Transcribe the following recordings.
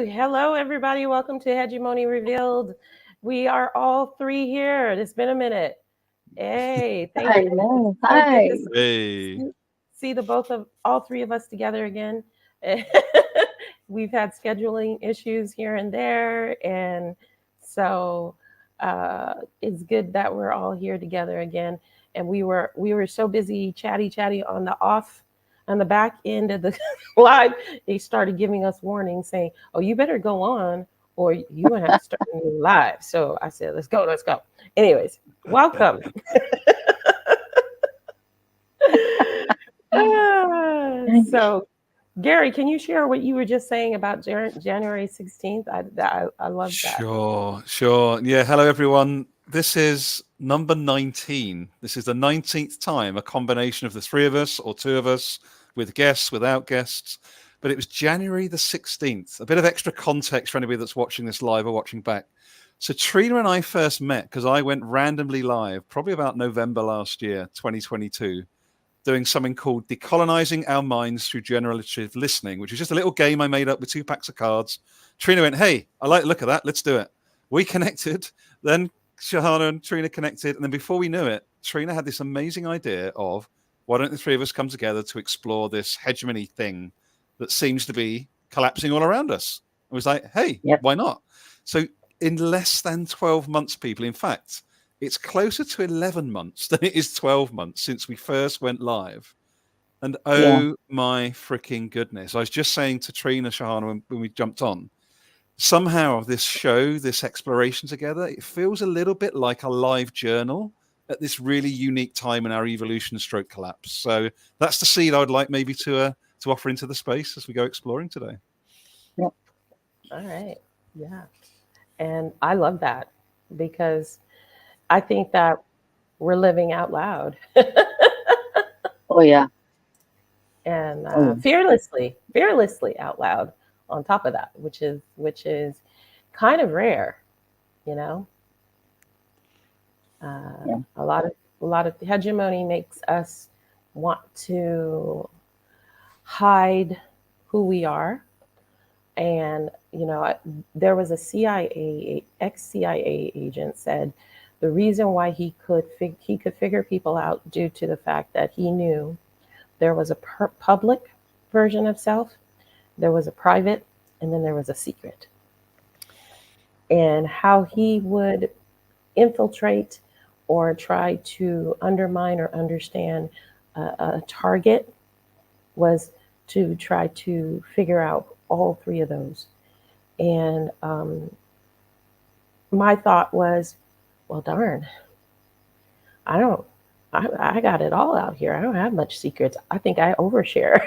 Hello, everybody. Welcome to Hegemony Revealed. We are all three here. It's been a minute. Hey, thank you. It's Hello. so good to Hi. Hey. see the both of all three of us together again. We've had scheduling issues here and there, and so it's good that we're all here together again. And we were so busy chatty on the back end of the live. They started giving us warnings saying, "Oh, you better go on, or you're gonna have to start a new live." So I said, let's go." Anyways, welcome. So, Garry, can you share what you were just saying about January 16th? I love that. Sure. Yeah, hello everyone. This is number 19. This is the 19th time a combination of the three of us or two of us with guests, without guests. But it was January the 16th. A bit of extra context for anybody that's watching this live or watching back. So Trina and I first met because I went randomly live probably about November last year, 2022. Doing something called Decolonizing Our Minds Through Generative Listening, which is just a little game I made up with 2 packs of cards. Trina went, hey, I like the look of that. Let's do it. We connected. Then Shahana and Trina connected. And then before we knew it, Trina had this amazing idea of why don't the three of us come together to explore this hegemony thing that seems to be collapsing all around us. I was like, hey, Why not? So in less than 12 months, people, in fact, it's closer to 11 months than it is 12 months since we first went live. And my freaking goodness. I was just saying to Trina, Shahana, when we jumped on, somehow this show, this exploration together, it feels a little bit like a live journal at this really unique time in our evolution stroke collapse. So that's the seed I would like maybe to offer into the space as we go exploring today. Yep. All right. Yeah. And I love that because I think that we're living out loud. Oh yeah. And fearlessly out loud on top of that, which is kind of rare, you know. A lot of hegemony makes us want to hide who we are, and there was a ex-CIA agent said the reason why he could figure people out due to the fact that he knew there was a public version of self, there was a private, and then there was a secret. And how he would infiltrate or try to undermine or understand a target was to try to figure out all three of those. And my thought was, well, darn, I got it all out here. I don't have much secrets. I think I overshare.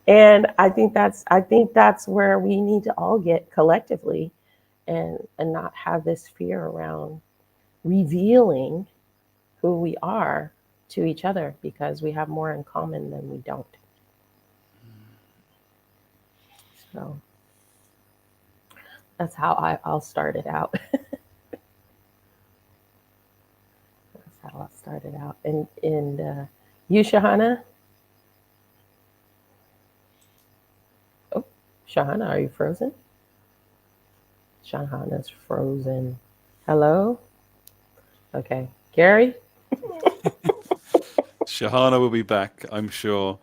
And I think that's where we need to all get collectively and not have this fear around revealing who we are to each other, because we have more in common than we don't. So that's how I'll start it out. That's how I'll start it out. And you, Shahana? Oh, Shahana, are you frozen? Shahana's frozen. Hello? Okay. Garry? Shahana will be back, I'm sure.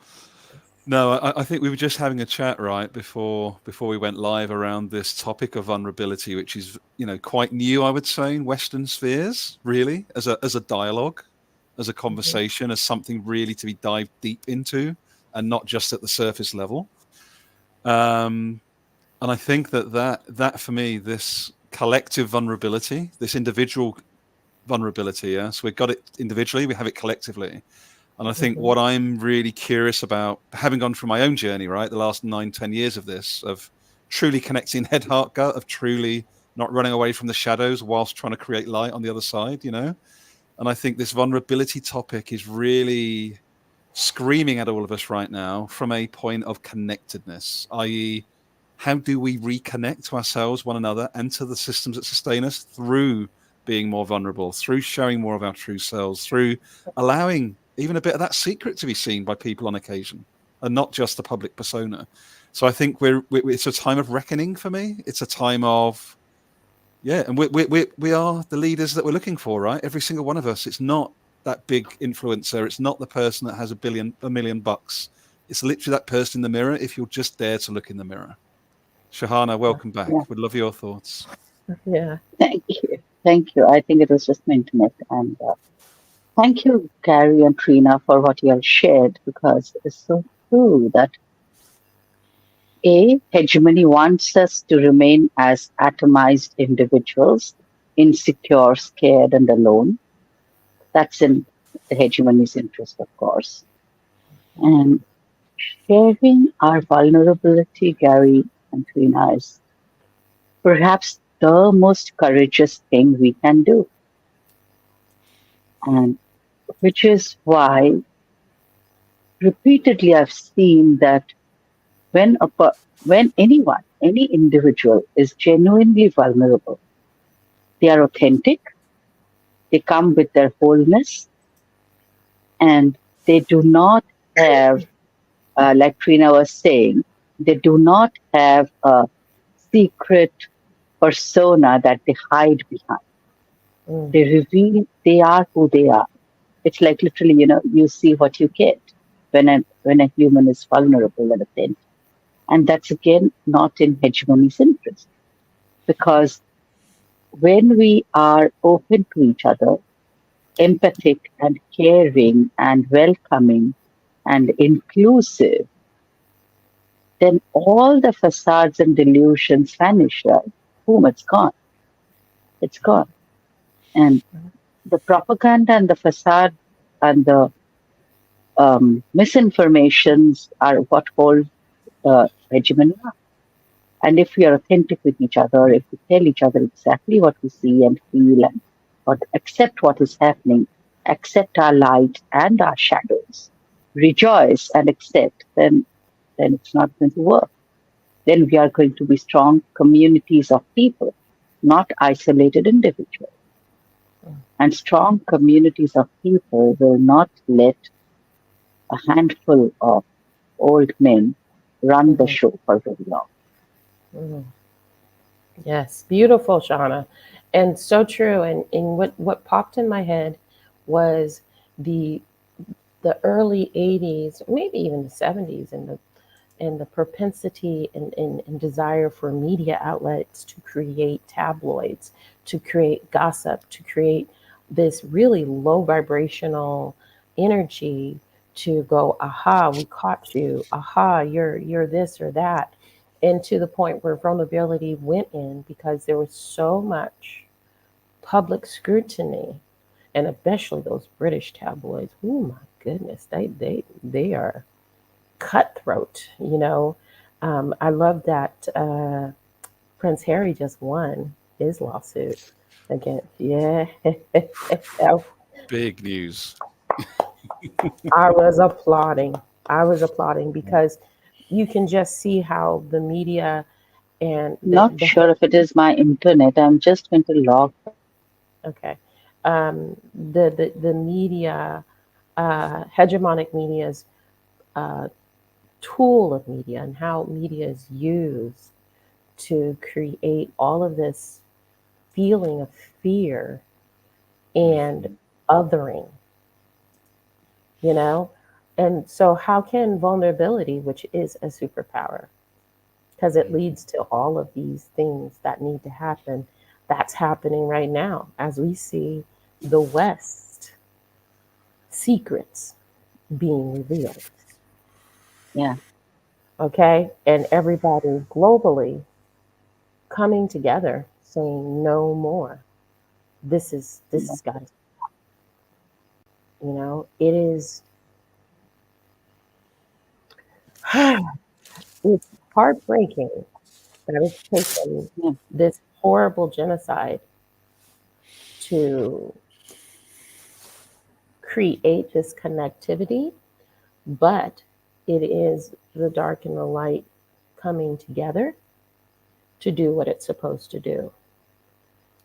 No, I think we were just having a chat right before we went live around this topic of vulnerability, which is quite new, I would say, in Western spheres, really, as a dialogue, as a conversation, as something really to be dived deep into, and not just at the surface level. And I think that for me, this collective vulnerability, this individual vulnerability, so we've got it individually, we have it collectively. And I think what I'm really curious about, having gone through my own journey, right, the last 9-10 years of this, of truly connecting head, heart, gut, of truly not running away from the shadows whilst trying to create light on the other side, And I think this vulnerability topic is really screaming at all of us right now from a point of connectedness, i.e., how do we reconnect to ourselves, one another, and to the systems that sustain us through being more vulnerable, through showing more of our true selves, through allowing even a bit of that secret to be seen by people on occasion, and not just the public persona. So I think it's a time of reckoning for me. It's a time of, yeah, and we are the leaders that we're looking for, right? Every single one of us. It's not that big influencer. It's not the person that has $1 million bucks. It's literally that person in the mirror. If you'll just dare to look in the mirror. Shahana, welcome back. Yeah. Would love your thoughts. Yeah. Thank you. Thank you. I think it was just meant to make. And thank you, Garry and Trina, for what you have shared, because it is so true that hegemony wants us to remain as atomized individuals, insecure, scared, and alone. That's in the hegemony's interest, of course. And sharing our vulnerability, Garry and Trina, is perhaps the most courageous thing we can do. And which is why repeatedly I've seen that when anyone, any individual is genuinely vulnerable, they are authentic, they come with their wholeness, and they do not have, like Trina was saying, they do not have a secret persona that they hide behind. Mm. They reveal they are who they are. It's like literally, you see what you get when a human is vulnerable and authentic. And that's again not in hegemony's interest. Because when we are open to each other, empathic and caring and welcoming and inclusive, then all the facades and delusions vanish, right? Boom, it's gone. It's gone. And the propaganda and the facade and the misinformations are what hold hegemony up. And if we are authentic with each other, if we tell each other exactly what we see and feel and accept what is happening, accept our light and our shadows, rejoice and accept, then it's not going to work. Then we are going to be strong communities of people, not isolated individuals. And strong communities of people will not let a handful of old men run the Mhm. show for very long. Mhm. Yes, beautiful, Shauna, and so true. And what popped in my head was the the early '80s, maybe even the '70s, and the propensity and desire for media outlets to create tabloids, to create gossip, to create this really low vibrational energy to go, aha, we caught you, aha, you're this or that, and to the point where vulnerability went in because there was so much public scrutiny, and especially those British tabloids. Oh my goodness, they are cutthroat. I love that Prince Harry just won his lawsuit against. Yeah, Big news. I was applauding. I was applauding because you can just see how the media and Not the sure if it is my internet. I'm just going to log. okay, the media, hegemonic media's uh, tool of media and how media is used to create all of this feeling of fear and othering, you know? And so, how can vulnerability, which is a superpower, because it leads to all of these things that need to happen, that's happening right now as we see the West secrets being revealed, Yeah, okay? And everybody globally coming together saying no more. This yeah, has got to, it is it's heartbreaking that it's taken yeah, this horrible genocide to create this connectivity, but it is the dark and the light coming together to do what it's supposed to do.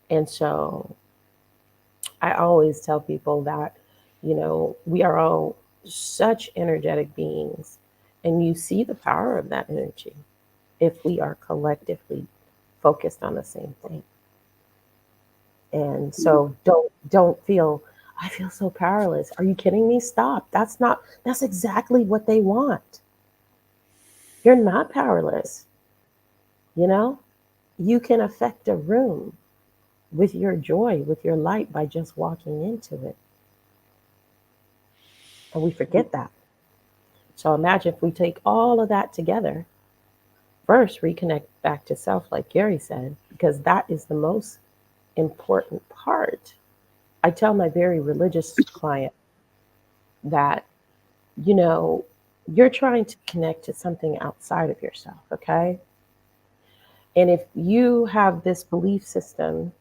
And so I always tell people that, we are all such energetic beings And you see the power of that energy if we are collectively focused on the same thing. And so don't feel I feel so powerless. Are you kidding me? Stop. That's exactly what they want. You're not powerless. You know? You can affect a room with your joy, with your light by just walking into it. And we forget that. So imagine if we take all of that together. First, reconnect back to self, like Garry said, because that is the most important part. I tell my very religious client that, you know, you're trying to connect to something outside of yourself, okay? And if you have this belief system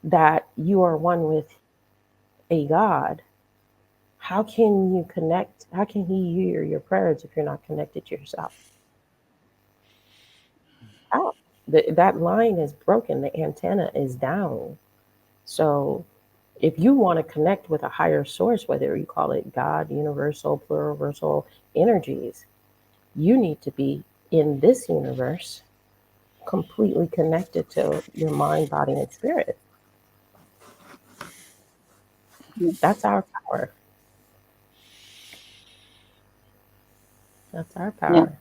that you are one with a God, how can you connect? How can He hear your prayers if you're not connected to yourself? How? That line is broken, the antenna is down. So if you want to connect with a higher source, whether you call it God, universal, pluriversal energies, you need to be in this universe completely connected to your mind, body, and spirit. Yeah. That's our power. That's our Yeah. power.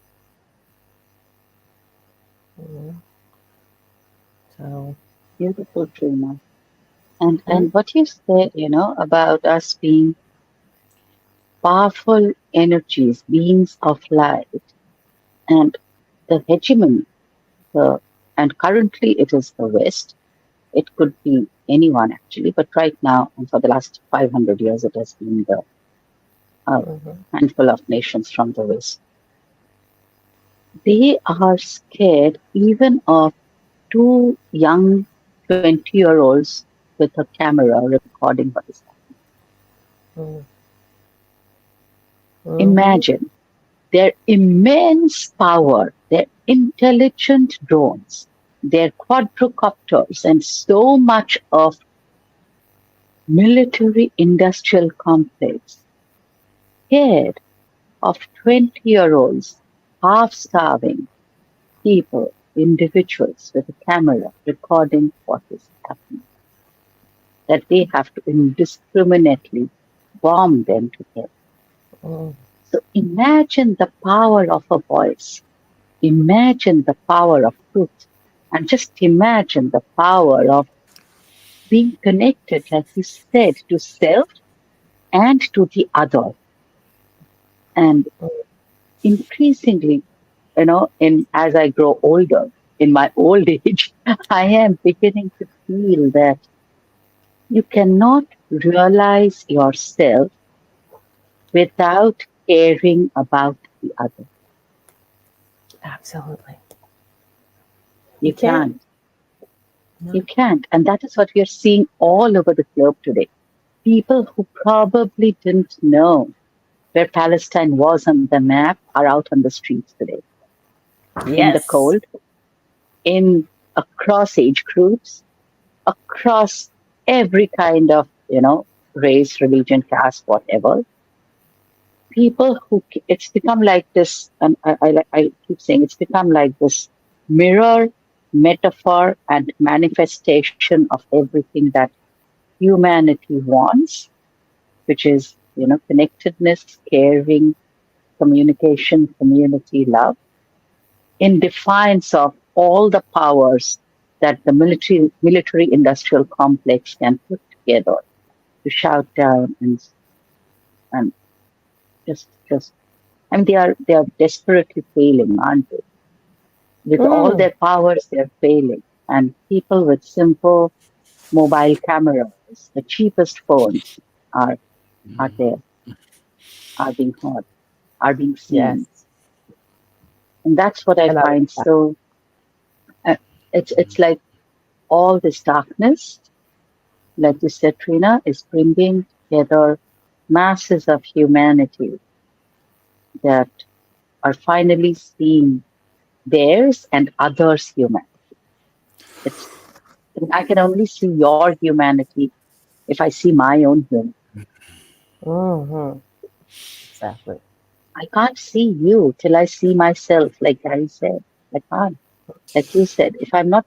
Mhm. So, Beautiful, Trina. And mhm, what you said, about us being powerful energies, beings of light, and the hegemony, the, and currently it is the West. It could be anyone actually, but right now, and for the last 500 years, it has been the mhm, handful of nations from the West. They are scared even of two young 20-year-olds with a camera recording what is happening. mhm, mhm, Imagine their immense power, their intelligent drones, their quadrocopters, and so much of military industrial complex, scared of 20-year-olds, half starving people, individuals with a camera recording what is happening, that they have to indiscriminately bomb them to death. mhm. So imagine the power of a voice. Imagine the power of truth. And just imagine the power of being connected, like you said, to self and to the other. And increasingly, in as I grow older, in my old age, I am beginning to feel that you cannot realize yourself without caring about the other. Absolutely. You You can't. can't. No. You can't. And that is what we are seeing all over the globe today. People who probably didn't know where Palestine was on the map are out on the streets today in the Yes. cold, in across age groups, across every kind of, race, religion, caste, whatever. People who, it's become like this, and I keep saying it's become like this mirror, metaphor, and manifestation of everything that humanity wants, which is, connectedness, caring, communication, community, love, in defiance of all the powers that the military industrial complex can put together to shout down and just I mean they are desperately failing, aren't they? With all Mm. their powers they're failing. And people with simple mobile cameras, the cheapest phones are are there, are being heard, are being Yes. seen. And that's what I And I love find that. so it's like all this darkness, like you said, Trina, is bringing together masses of humanity that are finally seeing theirs and others' humanity. It's I can only see your humanity if I see my own humanity. Hmm. Exactly. I can't see you till I see myself, like Garry said. I can't. Like you said, if I'm not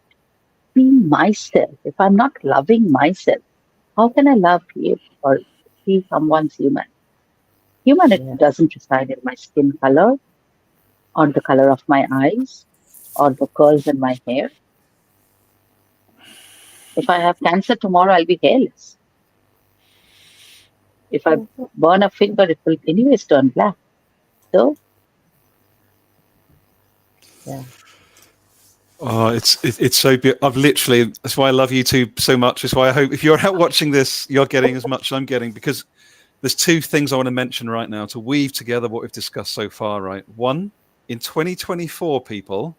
being myself, if I'm not loving myself, how can I love you or see someone's human? Humanity Yeah. doesn't reside in my skin color or the color of my eyes or the curls in my hair. If I have cancer tomorrow, I'll be hairless. If I Mhm. burn a finger, it will anyways turn black. So, Yeah. Oh, it's so beautiful. I've literally, that's why I love you two so much. That's why I hope if you're out watching this, you're getting as much as I'm getting, because there's two things I want to mention right now to weave together what we've discussed so far, right? One, in 2024, people,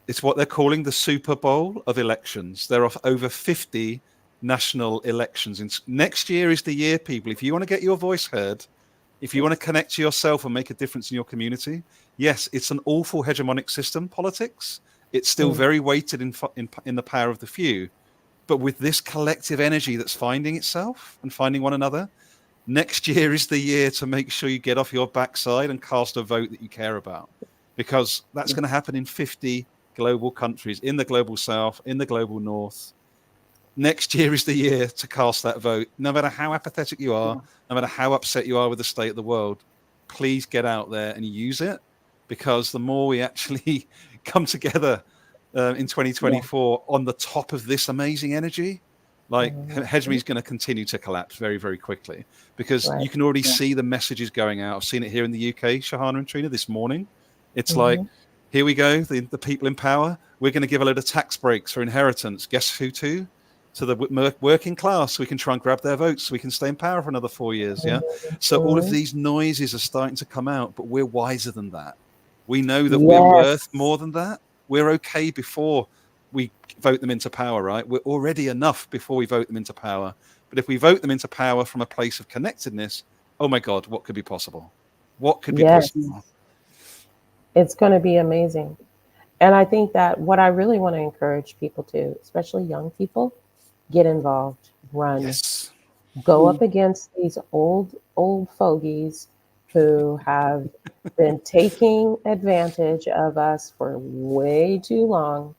it's what they're calling the Super Bowl of elections. There are over 50 national elections. Next year is the year, people. If you want to get your voice heard, if you want to Yes. connect to yourself and make a difference in your community, yes, it's an awful hegemonic system, politics. It's still Mm. very weighted in the power of the few. But with this collective energy that's finding itself and finding one another, next year is the year to make sure you get off your backside and cast a vote that you care about, because that's yeah, going to happen in 50 global countries, in the global south, in the global north. Next year is the year to cast that vote. No matter how apathetic you are, yeah, no matter how upset you are with the state of the world, please get out there and use it, because the more we actually come together in yeah, 2024 on the top of this amazing energy, like hegemony Mhm. is going to continue to collapse very, very quickly, because you Right. can already yeah, see the messages going out. I've seen it here in the UK, Shahana and Trina, this morning. It's like, Hmm. here we go, the people in power. We're going to give a load of tax breaks for inheritance. Guess who to? To the working class, so we can try and grab their votes, so we can stay in power for another 4 years. Yeah. So all of Hmm. these noises are starting to come out, but we're wiser than that. We know that we're worth Yes. more than that. We're okay before we vote them into power, right? We're already enough before we vote them into power. But if we vote them into power from a place of connectedness, oh my God, what could be possible? What could be Yes. possible? yes, It's going to be amazing. And I think that what I really want to encourage people to, especially young people, get involved, run, Yes. go mm, up against these old fogies who have been taking advantage of us for way too long,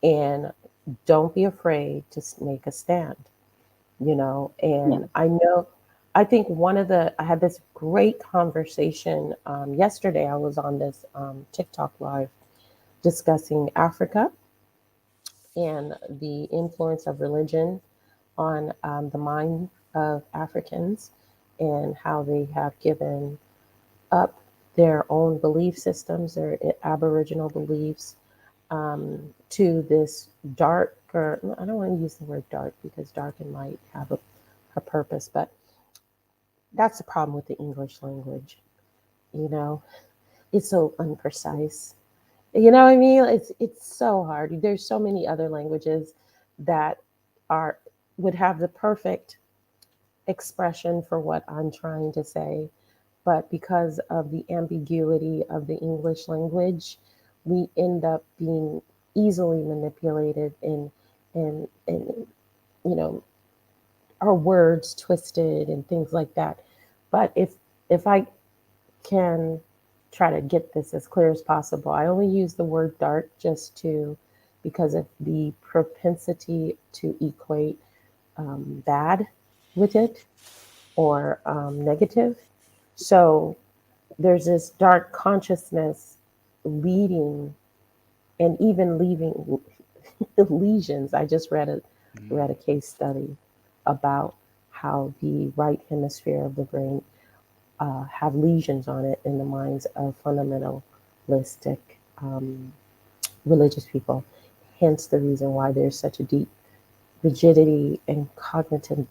and don't be afraid to make a stand, you know. yeah, And I think I had this great conversation yesterday. I was on this TikTok live discussing Africa and the influence of religion on the mind of Africans, and how they have given up their own belief systems, their Aboriginal beliefs, to this darker. I don't want to use the word dark, because dark and light have a purpose, but that's the problem with the English language. You know, it's so unprecise. You know what I mean? It's so hard. There's so many other languages that are would have the perfect expression for what I'm trying to say, but because of the ambiguity of the English language, we end up being easily manipulated and you know, our words twisted and things like that. But if I can try to get this as clear as possible, I only use the word dark just to because of the propensity to equate bad with it, or negative. So there's this dark consciousness leading and even leaving lesions. I just read a case study about how the right hemisphere of the brain have lesions on it in the minds of fundamentalistic um, religious people. Hence the reason why there's such a deep rigidity and cognitive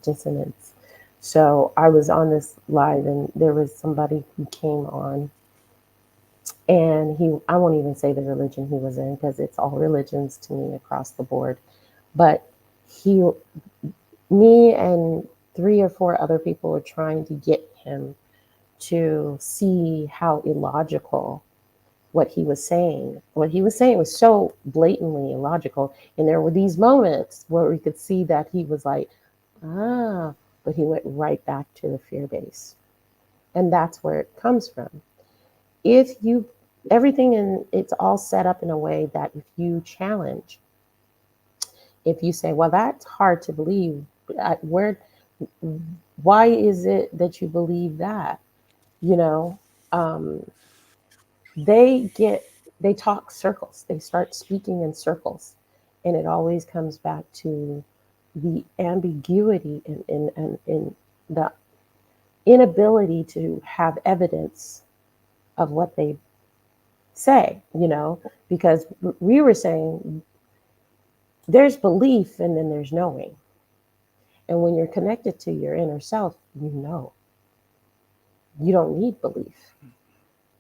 dissonance. So I was on this live, and there was somebody who came on, and I won't even say the religion he was in, because it's all religions to me across the board. But he, me, and three or four other people were trying to get him to see how illogical what he was saying. What he was saying was so blatantly illogical. And there were these moments where we could see that he was like, ah, but he went right back to the fear base. And that's where it comes from. If you, everything in it's all set up in a way that if you challenge, if you say, well, that's hard to believe, where, why is it that you believe that? You know, um, they get, they talk circles, they start speaking in circles. And it always comes back to the ambiguity in the inability to have evidence of what they say, you know, because we were saying there's belief and then there's knowing. And when you're connected to your inner self, you know, you don't need belief.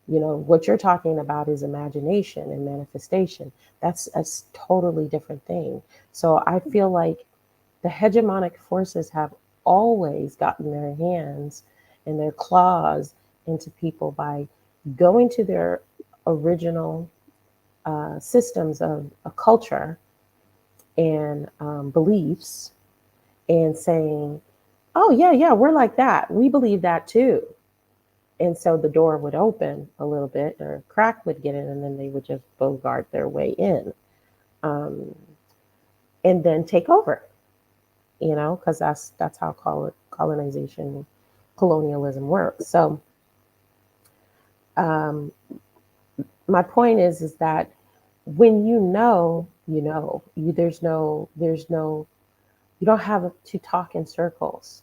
You know, what you're talking about is imagination and manifestation. That's a totally different thing. So I feel like the hegemonic forces have always gotten their hands and their claws into people by going to their original systems of a culture and beliefs and saying, oh, yeah, yeah, we're like that. We believe that too. And so the door would open a little bit or a crack would get in and then they would just bogart their way in um, and then take over, you know, because that's how colonization, colonialism works. So um, my point is that when you know, there's no, you don't have to talk in circles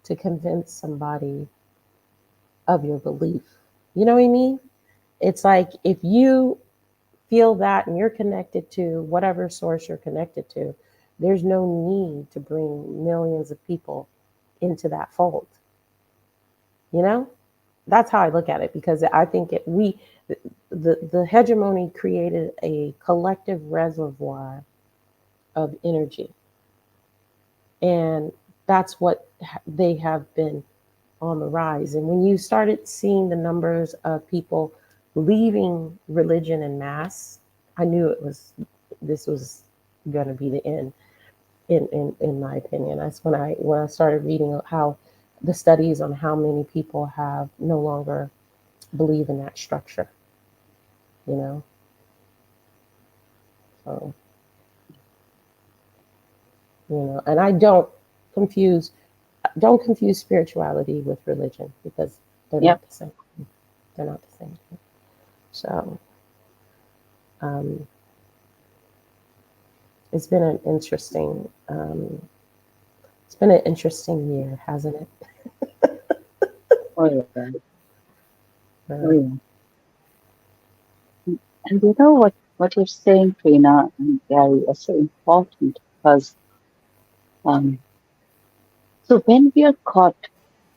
to convince somebody of your belief. You know what I mean? It's like if you feel that and you're connected to whatever source you're connected to, there's no need to bring millions of people into that fold. You know? That's how I look at it because I think the hegemony created a collective reservoir of energy. And that's what they have been on the rise. And when you started seeing the numbers of people leaving religion en masse, I knew this was going to be the end. In my opinion, that's when I started reading how the studies on how many people have no longer believe in that structure. You know, so and I don't confuse spirituality with religion because they're Yep. not the same. They're not the same. So um, it's been an interesting year, hasn't it? Oh, yeah. Oh, Uh, yeah. And you know what you're saying, Trina and Gary, is so important because um, so when we are caught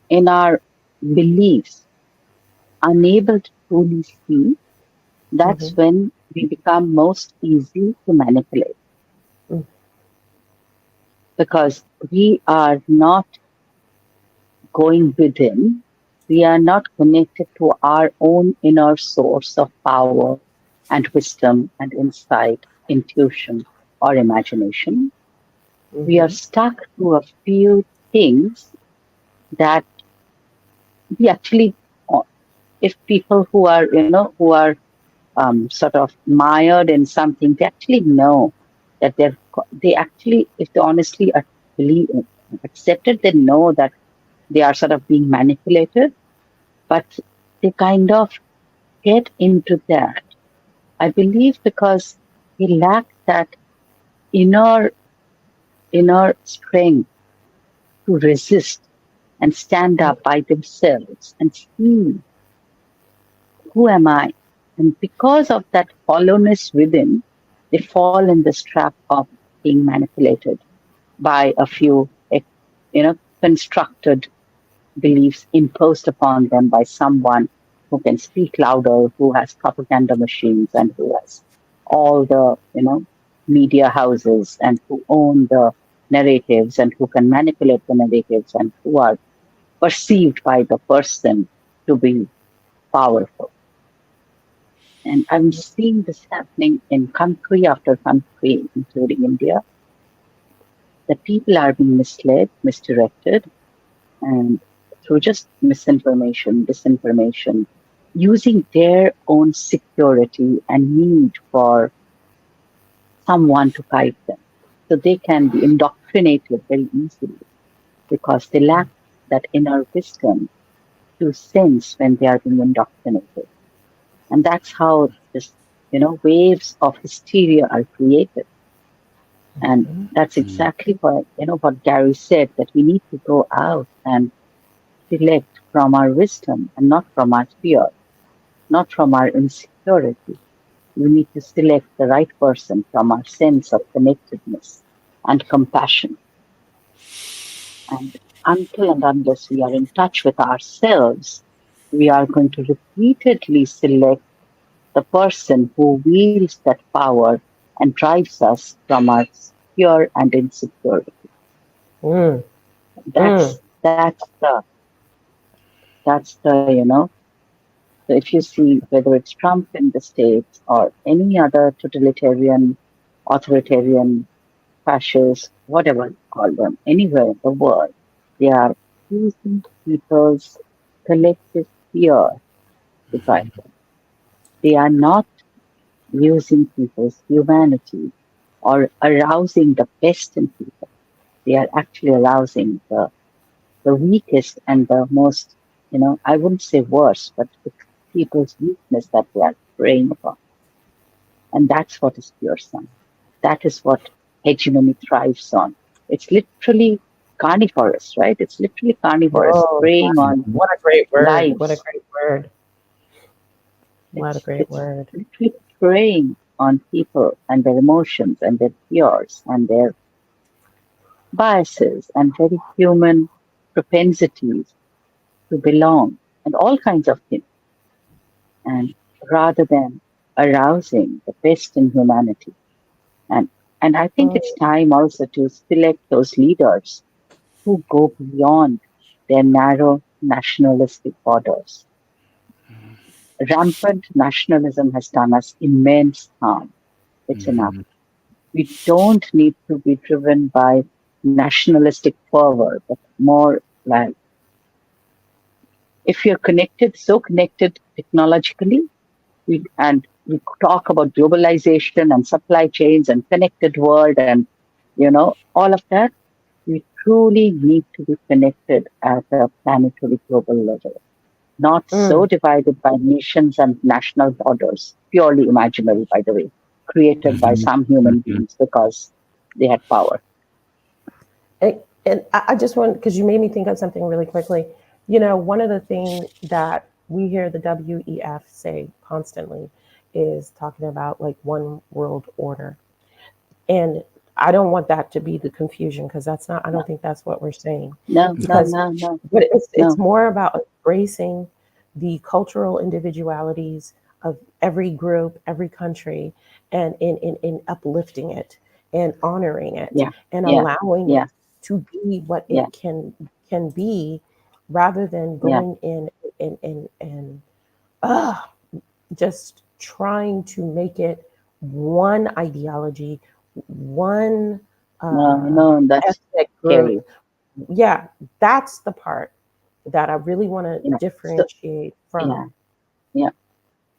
in our beliefs, unable to truly see, that's mhm, when we become most easy to manipulate mm, because we are not going within, we are not connected to our own inner source of power and wisdom and insight, intuition, or imagination. We are mhm, stuck to a few things that we actually, if people who are, who are sort of mired in something, they actually know that they actually, if they honestly believe, accept it, they know that they are sort of being manipulated, but they kind of get into that. I believe because they lack that inner strength to resist and stand mm, up by themselves and see who am I? And because of that hollowness within, they fall in this trap of being manipulated by a few, constructed beliefs imposed upon them by someone who can speak louder, who has propaganda machines, and who has all the, media houses and who own the narratives and who can manipulate the narratives and who are perceived by the person to be powerful. And I'm seeing this happening in country after country, including India, that people are being misled, misdirected, and through just misinformation, disinformation, using their own security and need for someone to guide them. So they can be indoctrinated very easily because they lack that inner wisdom to sense when they are being indoctrinated. And that's how this, waves of hysteria are created. And that's exactly what Garry said, that we need to go out and select from our wisdom and not from our fear, not from our insecurity. We need to select the right person from our sense of connectedness and compassion. And until and unless we are in touch with ourselves, we are going to repeatedly select the person who wields that power and drives us from our fear and insecurity. Mm. Mm. That's the so if you see whether it's Trump in the States or any other totalitarian, authoritarian, fascist, whatever you call them, anywhere in the world, they are using people's collective fear to drive them. They are not using people's humanity or arousing the best in people. They are actually arousing the weakest and the most, I wouldn't say worse, but the people's weakness that they are preying upon. And that's what is pure science. That is what hegemony thrives on. It's literally carnivorous, right? It's literally carnivorous, Whoa, preying on what a great word. What a lives. great word. What a great It's word. literally preying on people and their emotions and their fears and their biases and very human propensities to belong and all kinds of things. And rather than arousing the best in humanity. And and I think it's Mm. time also to select those leaders who go beyond their narrow nationalistic borders. Rampant nationalism has done us immense harm. It's enough. We don't need to be driven by nationalistic fervor, but more like if you're connected, so connected technologically, and we talk about globalization and supply chains and connected world and all of that, we truly need to be connected at a planetary global level, not so Mm. divided by nations and national borders, purely imaginary, by the way, created by some human beings because they had power. And I just want, because you made me think of something really quickly. One of the things that we hear the WEF say constantly is talking about like one world order. And I don't want that to be the confusion, because that's not, I No, don't think that's what we're saying. no, no, Because no, no, but it's no. more about embracing the cultural individualities of every group, every country, and in uplifting it and honoring it Yeah, and yeah, allowing it yeah, to be what yeah, it can be, rather than yeah. going in and uh, just trying to make it one ideology, one No, uh, no, that's ethnic group. scary. Yeah, that's the part that I really want to So, differentiate yeah, from. yeah.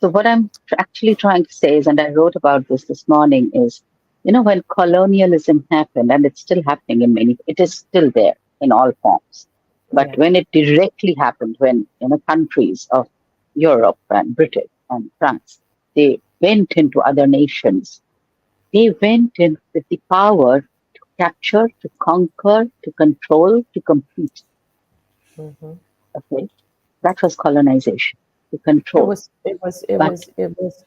So what I'm actually trying to say is, and I wrote about this morning, is, when colonialism happened, and it's still happening it is still there in all forms. But Yeah. when it directly happened, when, countries of Europe and Britain and France, they went into other nations, they went in with the power to capture, to conquer, to control, to compete. Hmm. Okay. That was colonization, to It control. was. It was. It But was. It was.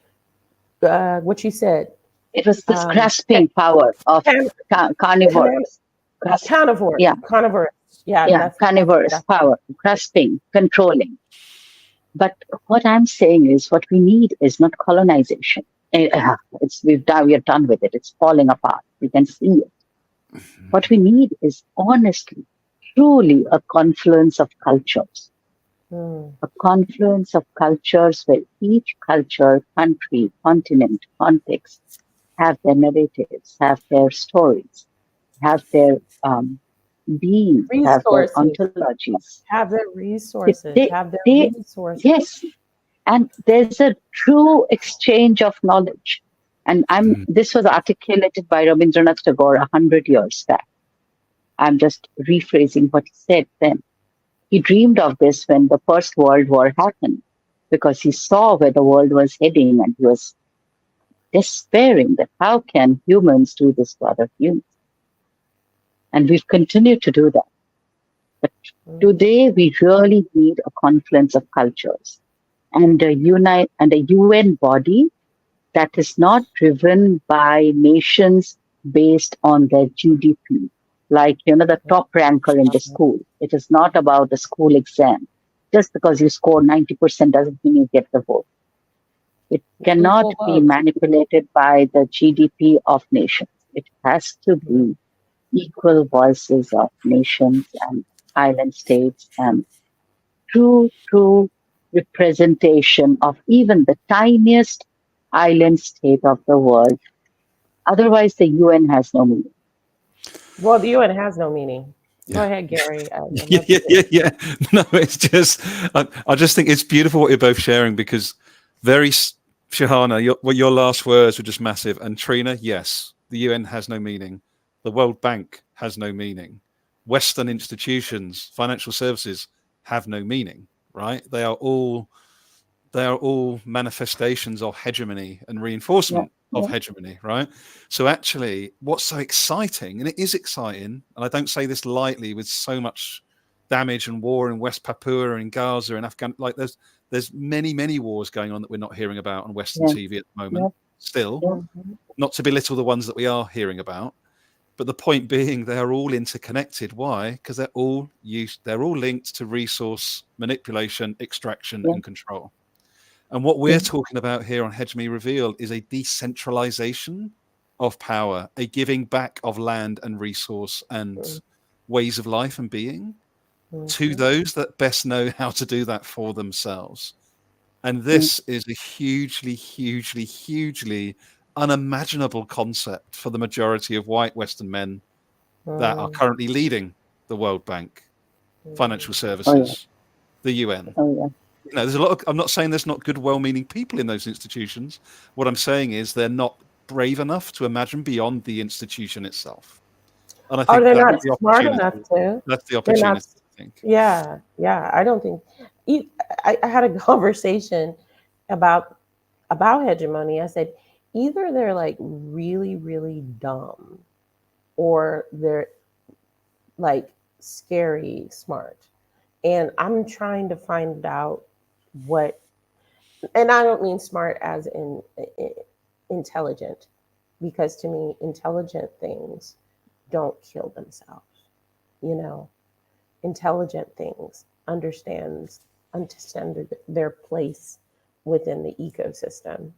What you said. it was this Um, grasping power of can, can, carnivores. Grasp, carnivore. yeah, Carnivore. Yeah. yeah, carnivorous That's power, grasping, controlling. But what I'm saying is, what we need is not colonization. We are done with it. It's falling apart. We can see it. What we need is honestly, truly a confluence of cultures, mm, a confluence of cultures where each culture, country, continent, context have their narratives, have their stories, have their beings have their Resources. ontologies. Have their They, resources. they, Have their they resources. yes, and there's a true exchange of knowledge. And this was articulated by Rabindranath Tagore 100 years back. I'm just rephrasing what he said then. He dreamed of this when the First World War happened, because he saw where the world was heading and he was despairing that how can humans do this to other humans? And we've continued to do that. But today we really need a confluence of cultures and a UN body that is not driven by nations based on their GDP. Like, the top ranker in the school. It is not about the school exam. Just because you score 90% doesn't mean you get the vote. It cannot be manipulated by the GDP of nations. It has to be equal voices of nations and island states and true representation of even the tiniest island state of the world. Otherwise, the UN has no meaning. Well, the UN has no meaning. Go ahead, Garry. Yeah. No, it's just, I just think it's beautiful what you're both sharing, because Shahana, your last words were just massive. And Trina, yes, the UN has no meaning. The World Bank has no meaning. Western institutions, financial services have no meaning, right? They are all manifestations of hegemony and reinforcement of hegemony, right? So actually, what's so exciting, and it is exciting, and I don't say this lightly, with so much damage and war in West Papua and Gaza and Afghanistan, like there's many wars going on that we're not hearing about on Western TV at the moment. Still, not to belittle the ones that we are hearing about, but the point being, they are all interconnected. Why? Because they're all linked to resource manipulation, extraction, and control. And what we're talking about here on Hegemony Revealed is a decentralization of power, a giving back of land and resource and ways of life and being to those that best know how to do that for themselves. And this is a hugely unimaginable concept for the majority of white Western men that are currently leading the World Bank, financial services, the UN. There's a lot of, I'm not saying there's not good, well-meaning people in those institutions. What I'm saying is they're not brave enough to imagine beyond the institution itself. And I think they're that's not the smart opportunity. enough to. That's the They're not. opportunity, I think. Yeah. I don't think. I had a conversation about hegemony. I said either they're like really dumb, or they're like scary smart. And I'm trying to find out what, and I don't mean smart as in intelligent, because to me, intelligent things don't kill themselves. Intelligent things understand their place within the ecosystem,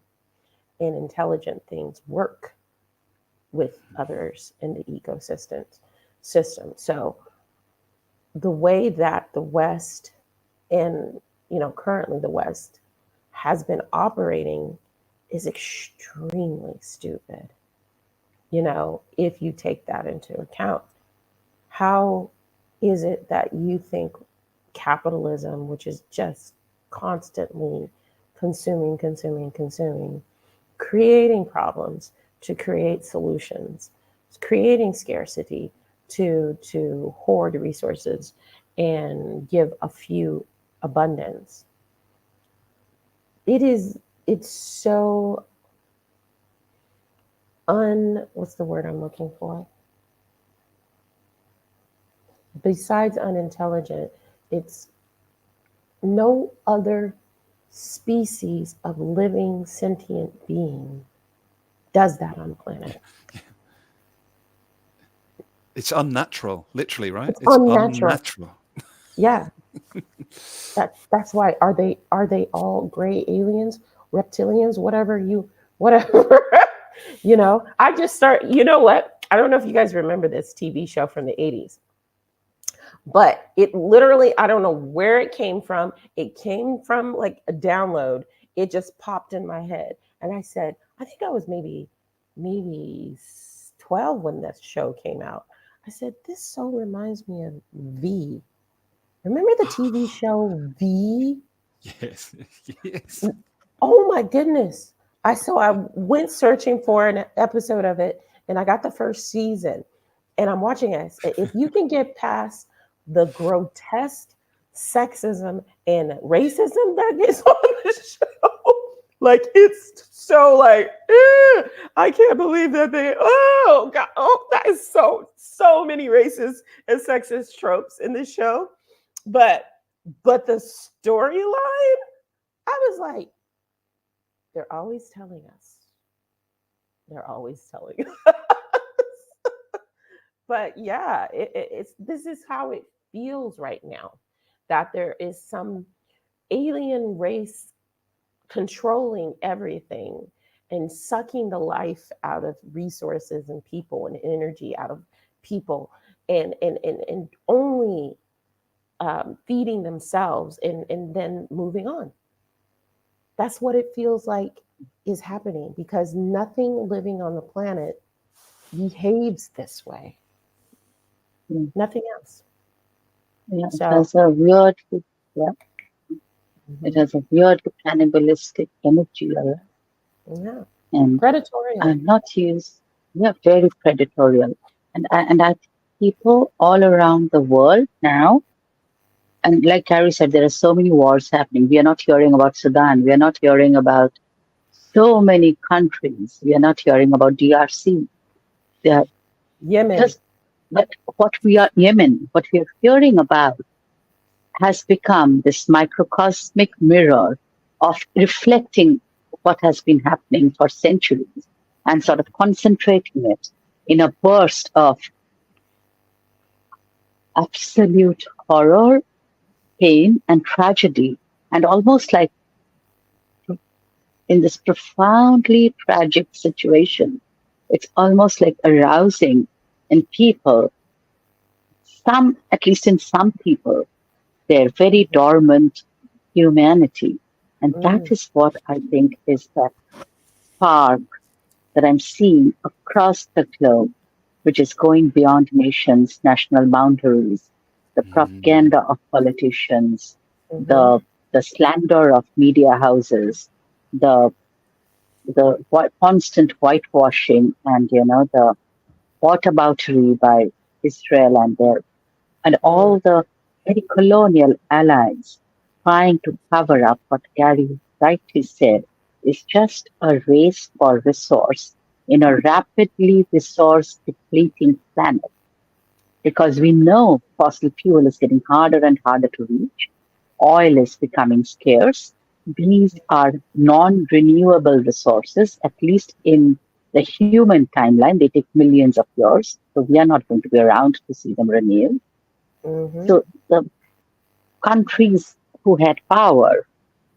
and intelligent things work with others in the ecosystem system. So the way that the West, and currently the West, has been operating is extremely stupid. If you take that into account, how is it that you think capitalism, which is just constantly consuming, creating problems to create solutions, creating scarcity to hoard resources and give a few abundance? It's so what's the word I'm looking for? Besides unintelligent, it's no other species of living sentient being does that on the planet. It's unnatural, literally, right? It's unnatural. Yeah. That's why are they all gray aliens, reptilians, whatever I just start, what? I don't know if you guys remember this TV show from the 80s. But it literally, I don't know where it came from. It came from like a download. It just popped in my head. And I said, I think I was maybe 12 when this show came out. I said, this so reminds me of V. Remember the TV show V? Yes, yes. Oh my goodness. I went searching for an episode of it and I got the first season and I'm watching it. If you can get past the grotesque sexism and racism that is on the show, like it's so like, I can't believe that oh God, oh, that is so many racist and sexist tropes in this show. But the storyline, I was like, they're always telling us. They're always telling us. But yeah, it's this is how it feels right now. That there is some alien race controlling everything and sucking the life out of resources and people and energy out of people and only feeding themselves and then moving on. That's what it feels like is happening because nothing living on the planet behaves this way. Mm. Nothing else. Yeah, it So, has a weird, yeah, it mhm, has a weird cannibalistic energy, yeah, and predatorial. not used, yeah, very predatory. And I think people all around the world now, and like Carrie said, there are so many wars happening. We are not hearing about Sudan. We are not hearing about so many countries. We are not hearing about DRC. They are Yemen. just, but what we are, Yemen, what we are hearing about has become this microcosmic mirror of reflecting what has been happening for centuries and sort of concentrating it in a burst of absolute horror, pain, and tragedy. And almost like in this profoundly tragic situation, it's almost like arousing in people, some, at least in some people, their very dormant humanity. And that Mm, is what I think is that spark that I'm seeing across the globe, which is going beyond nations, national boundaries, the Mm. propaganda of politicians, mm-hmm, the the slander of media houses, the constant whitewashing, and the whataboutery by Israel and mm, all the very colonial allies trying to cover up what Gary rightly said is just a race for resource in a rapidly resource depleting planet. Because we know fossil fuel is getting harder and harder to reach, oil is becoming scarce. These are non renewable resources, at least in the human timeline. They take millions of years, so we are not going to be around to see them renewed. mm-hmm, So the countries who had power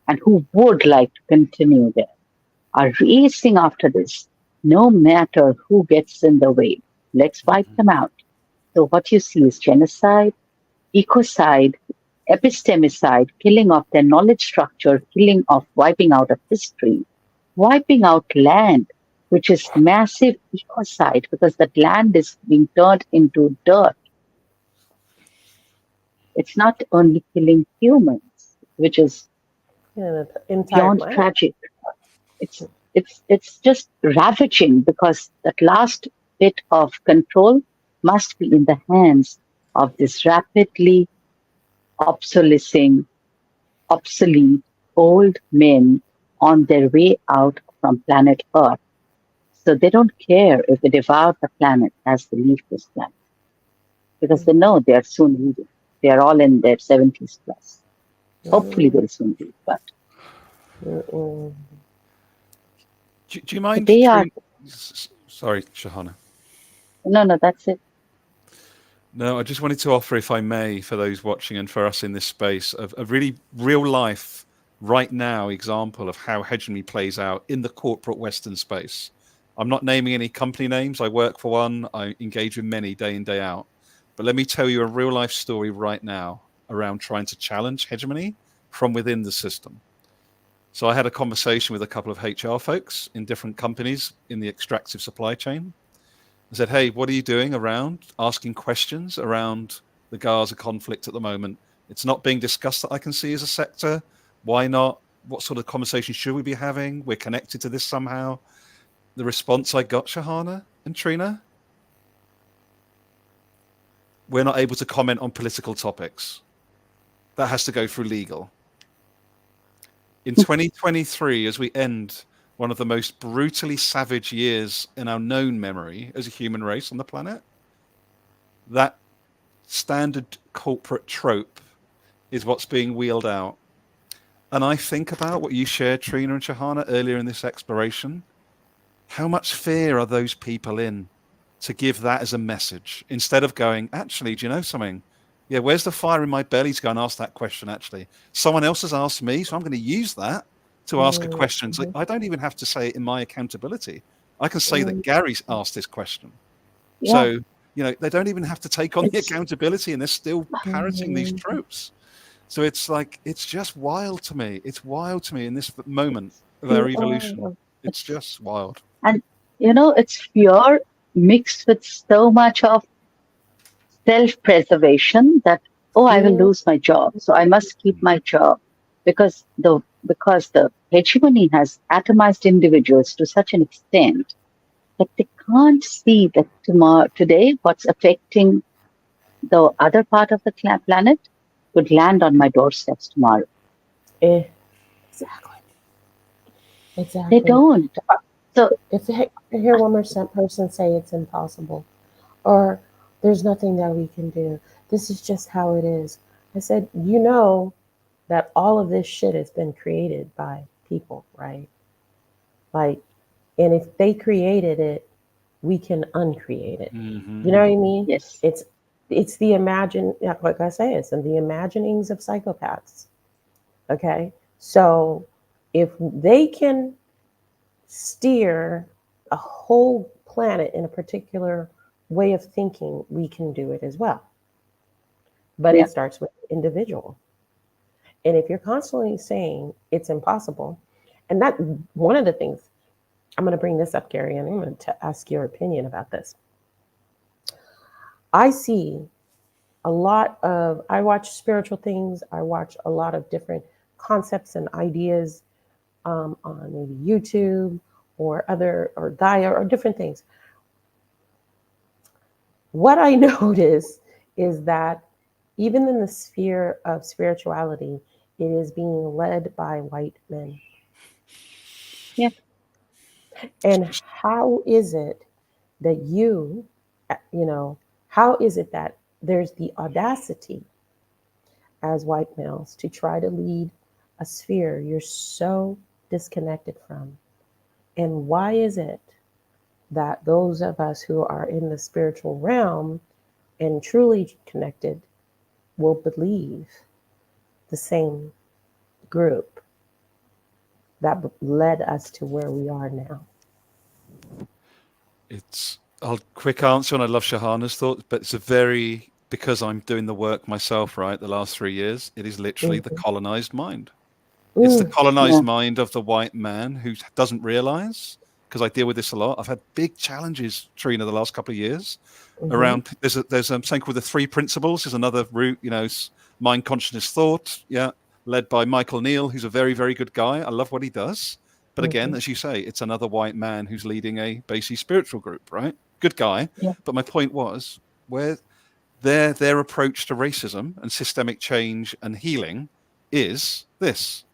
and who would like to continue there are racing after this, no matter who gets in the way. Let's wipe them out. So what you see is genocide, ecocide, epistemicide, killing of their knowledge structure, killing of wiping out of history, wiping out land, which is massive ecocide because that land is being turned into dirt. It's not only killing humans, which is yeah, the entire beyond planet. tragic. It's just ravaging because that last bit of control must be in the hands of this rapidly obsolete old men on their way out from planet Earth. So they don't care if they devour the planet as they leave this planet because they know they are soon leaving. They are all in their 70s plus. Hopefully Mm, they'll soon leave, but mm, Do you mind, they are, Sorry, Shahana. no, that's it. No, I just wanted to offer, if I may, for those watching and for us in this space, a really real life, right now example of how hegemony plays out in the corporate Western space. I'm not naming any company names. I work for one. I engage with many day in, day out. But let me tell you a real life story right now around trying to challenge hegemony from within the system. So I had a conversation with a couple of HR folks in different companies in the extractive supply chain. I said, hey, what are you doing around asking questions around the Gaza conflict at the moment? It's not being discussed that I can see as a sector. Why not? What sort of conversation should we be having? We're connected to this somehow. The response I got, Shahana and Trina, we're not able to comment on political topics. That has to go through legal. In 2023, as we end one of the most brutally savage years in our known memory as a human race on the planet, that standard corporate trope is what's being wheeled out. And I think about what you shared, Trina and Shahana, earlier in this exploration. How much fear are those people in to give that as a message instead of going, actually, do you know something? Yeah, where's the fire in my belly to go and ask that question? Actually, someone else has asked me, so I'm going to use that to ask a question. So I don't even have to say it in my accountability. I can say that Gary's asked this question. Yeah. So, you know, they don't even have to take on the accountability, and they're still parroting these tropes. So it's like, it's just wild to me. It's wild to me in this moment of our evolution. It's just wild. And, you know, it's fear mixed with so much of self-preservation that, oh, I will lose my job, so I must keep my job. Because the hegemony has atomized individuals to such an extent that they can't see that today what's affecting the other part of the planet could land on my doorsteps tomorrow. Exactly. They don't. So if I hear one more person say it's impossible, or there's nothing that we can do, this is just how it is. I said, you know that all of this shit has been created by people, right? Like, and if they created it, we can uncreate it. Mm-hmm. You know what I mean? Yes. It's the like I say, it's in the imaginings of psychopaths. Okay, so if they can steer a whole planet in a particular way of thinking, we can do it as well. But it starts with the individual. And if you're constantly saying it's impossible, and that one of the things, I'm going to bring this up, Garry, and I'm going to ask your opinion about this. I see I watch spiritual things. I watch a lot of different concepts and ideas on maybe YouTube or Gaia or different things. What I notice is that even in the sphere of spirituality, it is being led by white men. Yeah. And how is it that how is it that there's the audacity as white males to try to lead a sphere you're so disconnected from? And why is it that those of us who are in the spiritual realm and truly connected will believe the same group that led us to where we are now? It's a quick answer, and I love Shahana's thoughts, but because I'm doing the work myself, right, the last 3 years, it is literally the colonized mind. It's the colonized mind of the white man who doesn't realize, because I deal with this a lot. I've had big challenges, Trina, the last couple of years around, there's something called the 3 principles. There's another route, mind, consciousness, thought, led by Michael Neal, who's a very, very good guy. I love what he does. But again, as you say, it's another white man who's leading a basically spiritual group, right? Good guy. Yeah. But my point was, where their approach to racism and systemic change and healing is this.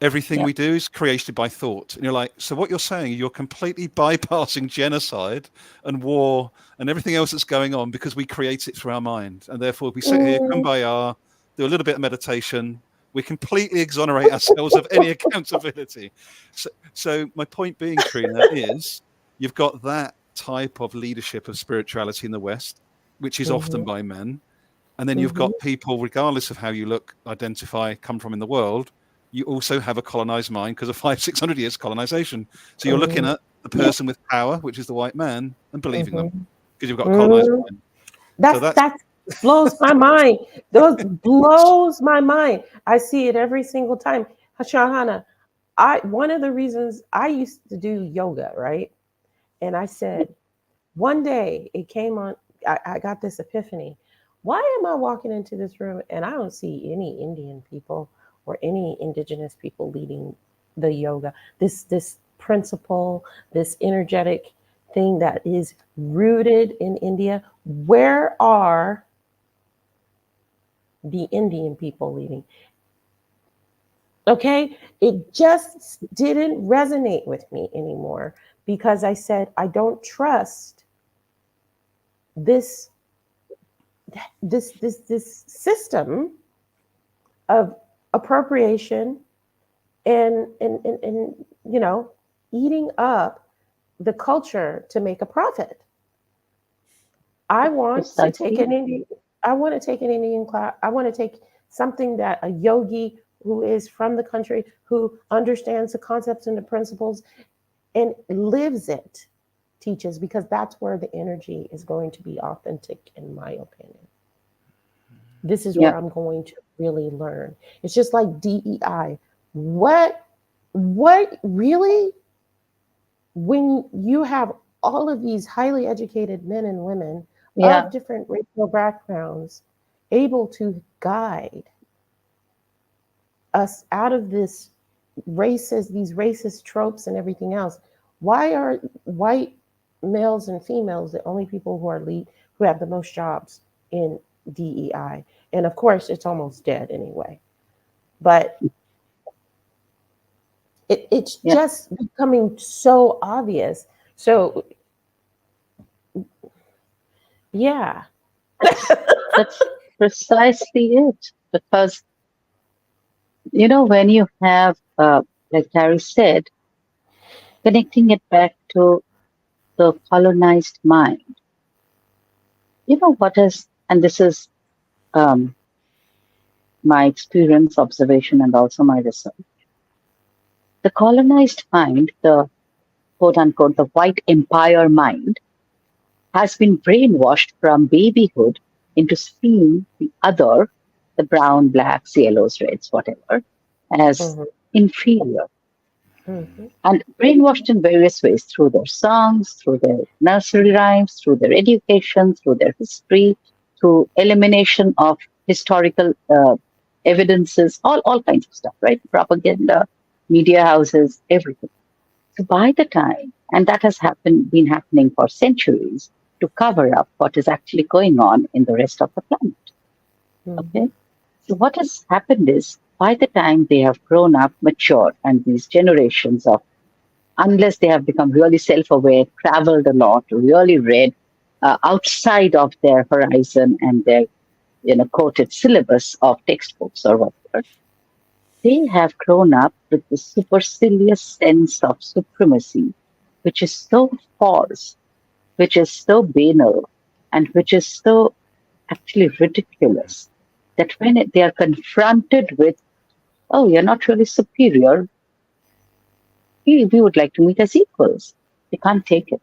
Everything we do is created by thought. And you're like, so what you're saying, you're completely bypassing genocide and war and everything else that's going on because we create it through our mind. And therefore we sit here, kumbaya, do a little bit of meditation. We completely exonerate ourselves of any accountability. So my point being, Trina, is you've got that type of leadership of spirituality in the West, which is often by men. And then you've got people, regardless of how you look, identify, come from in the world, you also have a colonized mind because of 500-600 years colonization. So you're looking at the person with power, which is the white man, and believing them because you've got a colonized mind. That blows my mind. Those blows my mind. I see it every single time. Shahana, one of the reasons I used to do yoga, right? And I said, One day it came on, I got this epiphany. Why am I walking into this room and I don't see any Indian people or any indigenous people leading the yoga? This principle, this energetic thing that is rooted in India. Where are the Indian people leading? Okay, it just didn't resonate with me anymore because I said I don't trust this this system of appropriation and you know, eating up the culture to make a profit. I want to take Precisely. an Indian, I want to take an Indian class. I want to take something that a yogi who is from the country, who understands the concepts and the principles and lives it, teaches, because that's where the energy is going to be authentic, in my opinion. This is Yeah. where I'm going to really learn. It's just like DEI. What really, when you have all of these highly educated men and women Yeah. of different racial backgrounds able to guide us out of this these racist tropes and everything else, why are white males and females the only people who are lead, who have the most jobs in DEI? And of course, it's almost dead anyway. But it's Yeah. just becoming so obvious. So yeah. That's precisely it. Because, when you have, like Gary said, connecting it back to the colonized mind, what is, and this is um, my experience, observation, and also my research. The colonized mind, the quote unquote, the white empire mind, has been brainwashed from babyhood into seeing the other, the brown, blacks, yellows, reds, whatever, as Mhm, inferior. mhm, And brainwashed in various ways through their songs, through their nursery rhymes, through their education, through their history, through elimination of historical evidences, all kinds of stuff, right? Propaganda, media houses, everything. So by the time, and that has been happening for centuries to cover up what is actually going on in the rest of the planet. Okay. mhm, So what has happened is by the time they have grown up, matured, and these generations of, unless they have become really self-aware, traveled a lot, really read outside of their horizon and their, quoted syllabus of textbooks or whatever, they have grown up with the supercilious sense of supremacy, which is so false, which is so banal, and which is so actually ridiculous that when they are confronted with, oh, you're not really superior, we would like to meet as equals. They can't take it.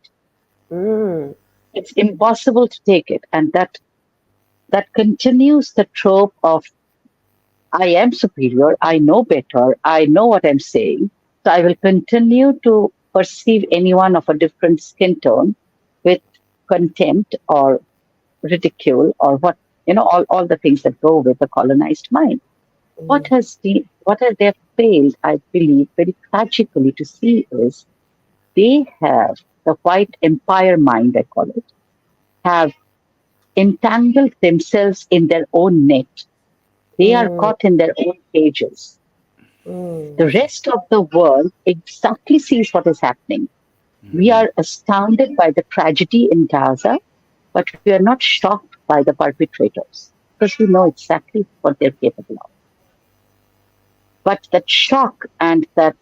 mm, It's impossible to take it. And that continues the trope of I am superior, I know better, I know what I'm saying. So I will continue to perceive anyone of a different skin tone with contempt or ridicule or all the things that go with the colonized mind. mm, What has they failed, I believe, very tragically to see is they have the white empire mind, I call it, have entangled themselves in their own net. They are mm, caught in their own cages. mm, The rest of the world exactly sees what is happening. We Mhm. are astounded by the tragedy in Gaza, but we are not shocked by the perpetrators because we know exactly what they're capable of. But that shock and that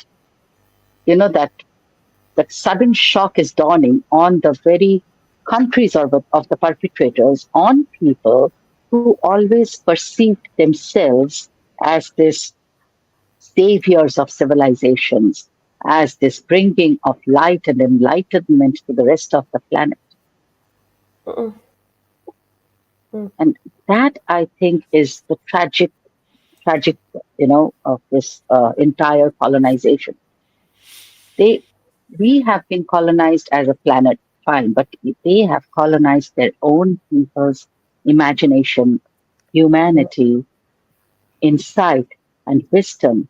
sudden shock is dawning on the very countries of the perpetrators, on people who always perceived themselves as this saviors of civilizations, as this bringing of light and enlightenment to the rest of the planet. mm, mm, And that, I think, is the tragic, of this entire colonization. They, we have been colonized as a planet. fine, but they have colonized their own people's imagination, humanity, insight, and wisdom,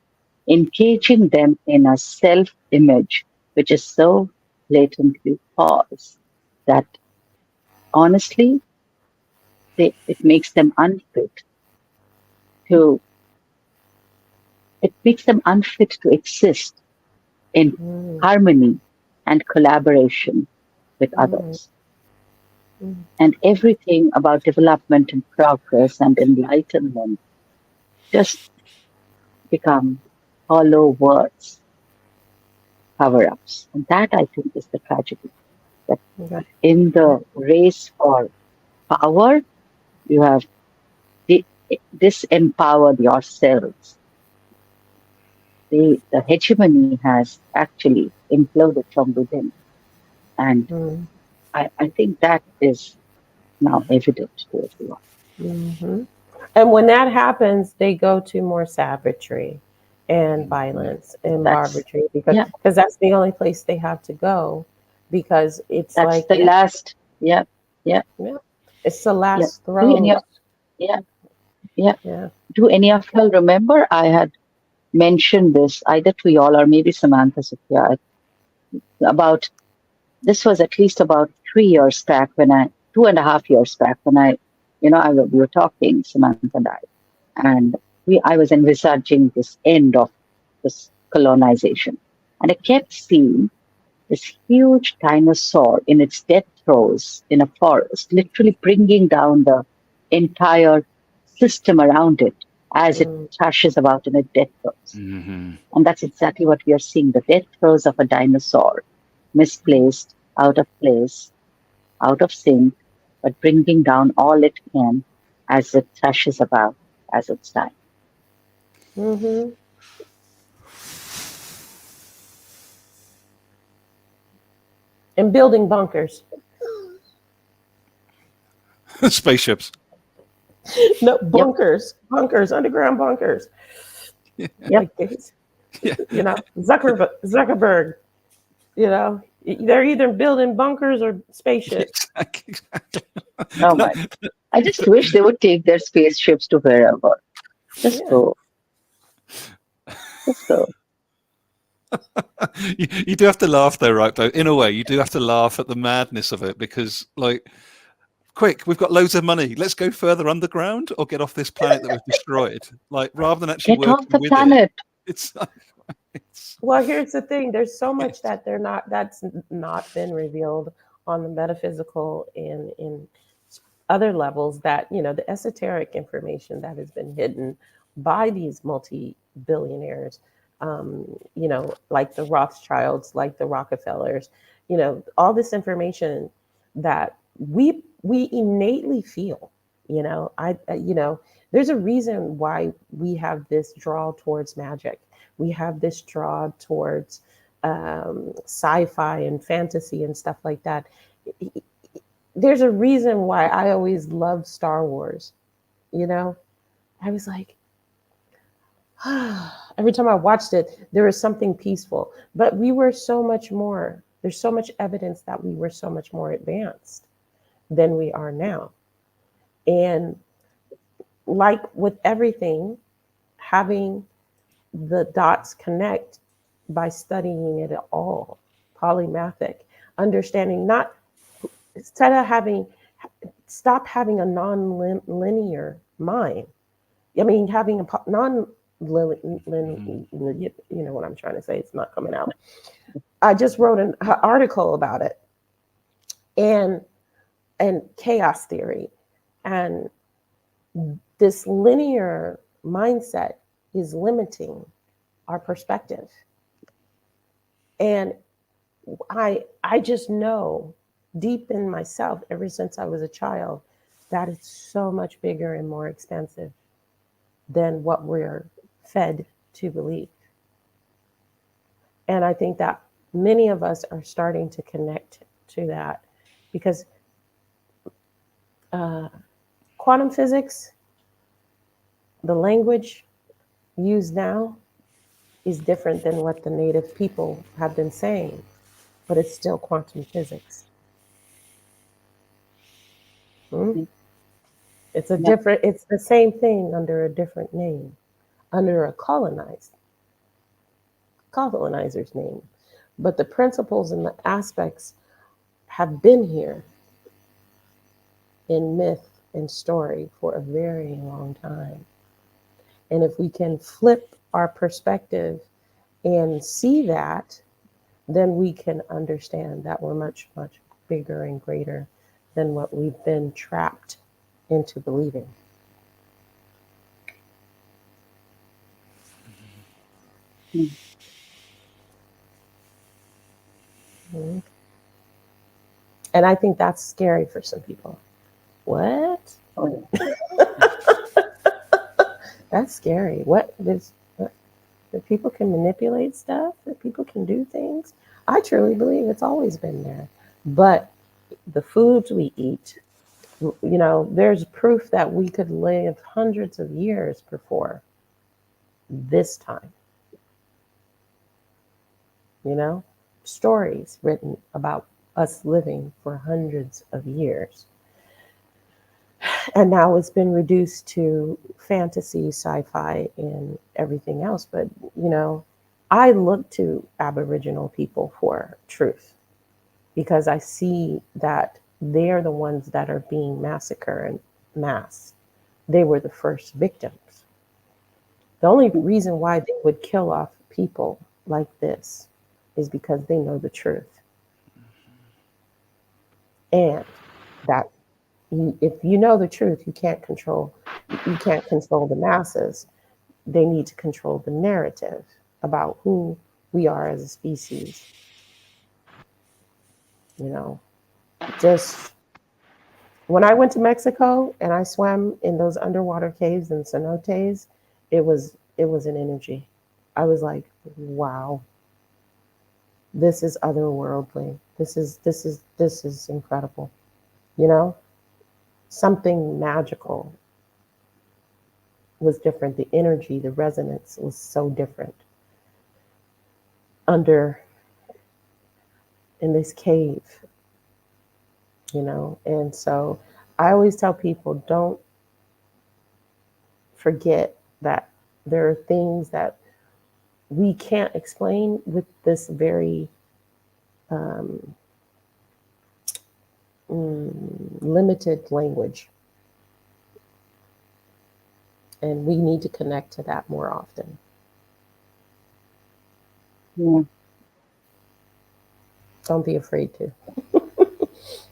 engaging them in a self image which is so blatantly false that honestly, it makes them unfit to it makes them unfit to exist in Mm, harmony and collaboration with mm, others. mm, And everything about development and progress and enlightenment just become hollow words, cover ups. And that I think is the tragedy. That okay. in the race for power, you have di- disempowered yourselves. The hegemony has actually imploded from within. And Mm, I think that is now evident to everyone. hmm. And when that happens, they go to more savagery and violence and That's, barbarism yeah, because that's the only place they have to go because it's that's like, the yeah, last, yeah, yeah, yeah, it's the yeah. last Do any of, throes. yeah, yeah. Yeah. Do any of y'all remember I had mentioned this either to y'all or maybe Samantha Sophia about this was at least about 3 years back when 2.5 years back when we were talking, Samantha and and I was envisaging this end of this colonization. And I kept seeing this huge dinosaur in its death throes in a forest, literally bringing down the entire system around it as it Mm, thrashes about in its death throes. Hmm. And that's exactly what we are seeing, the death throes of a dinosaur, misplaced, out of place, out of sync, but bringing down all it can as it thrashes about as it's dying. mm-hmm. And building bunkers. Spaceships. No, Yep, bunkers, underground bunkers. Yeah. yep. Like this, Yeah. Zuckerberg, they're either building bunkers or spaceships. Exactly. Oh my. I just wish they would take their spaceships to wherever. Just Yeah. go, just go. You do have to laugh though, right? Though, in a way, you do have to laugh at the madness of it because, like, quick, we've got loads of money. Let's go further underground or get off this planet that we've destroyed. Like, rather than actually Get off working the with it, planet. it's like, it's Well, here's the thing. There's so much yes. that that's not been revealed on the metaphysical and in other levels that, the esoteric information that has been hidden by these multi-billionaires, like the Rothschilds, like the Rockefellers, all this information that we innately feel, there's a reason why we have this draw towards magic. We have this draw towards sci-fi and fantasy and stuff like that. There's a reason why I always loved Star Wars. You know, I was like, every time I watched it, there was something peaceful. But we were so much more. There's so much evidence that we were so much more advanced than we are now. And like with everything, having the dots connect by studying it all, polymathic, understanding not instead of having stop having a non-linear mind. I mean, having a Mhm. you know what I'm trying to say. It's not coming out. I just wrote an article about it and chaos theory, and this linear mindset is limiting our perspective. And I just know deep in myself, ever since I was a child, that it's so much bigger and more expensive than what we're fed to believe. And I think that many of us are starting to connect to that because uh, quantum physics, the language used now, is different than what the native people have been saying, but it's still quantum physics. Hmm? It's a Yeah. different. It's the same thing under a different name, under a colonizer's name, but the principles and the aspects have been here in myth and story for a very long time. And if we can flip our perspective and see that, then we can understand that we're much, much bigger and greater than what we've been trapped into believing. Mm. Mhm. And I think that's scary for some people. What? Oh, yeah. That's scary. What? That people can manipulate stuff, that people can do things. I truly believe it's always been there. But the foods we eat, there's proof that we could live hundreds of years before this time, you know? Stories written about us living for hundreds of years. And now it's been reduced to fantasy, sci-fi, and everything else. But, I look to Aboriginal people for truth because I see that they're the ones that are being massacred en masse. They were the first victims. The only reason why they would kill off people like this is because they know the truth. And that if you know the truth, you can't control the masses. They need to control the narrative about who we are as a species. You know, just when I went to Mexico and I swam in those underwater caves and cenotes, it was an energy. I was like, wow, this is otherworldly. This is incredible. You know, something magical was different. The energy, the resonance was so different under in this cave, And so I always tell people don't forget that there are things that we can't explain with this very um, limited language. And we need to connect to that more often. Yeah. Don't be afraid to.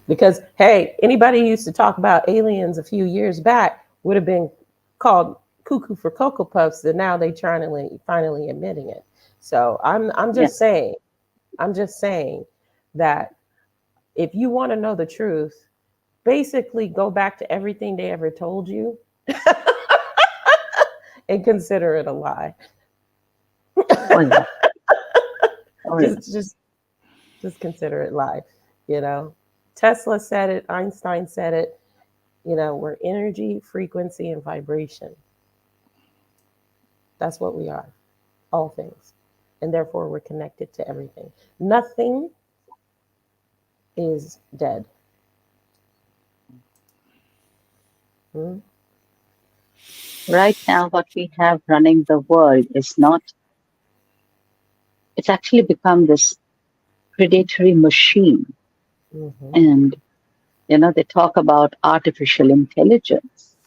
Because, hey, anybody who used to talk about aliens a few years back would have been called cuckoo for Cocoa Puffs, and now they trying to finally admitting it. So I'm Yeah. just saying that if you want to know the truth, basically go back to everything they ever told you and consider it a lie. Oh, yeah. Oh, yeah. just consider it lie. You know, Tesla said it, Einstein said it. We're energy, frequency, and vibration. That's what we are, all things. And therefore, we're connected to everything. Nothing is dead. Hmm? Right now, what we have running the world is not, it's actually become this predatory machine. Mm-hmm. And, they talk about artificial intelligence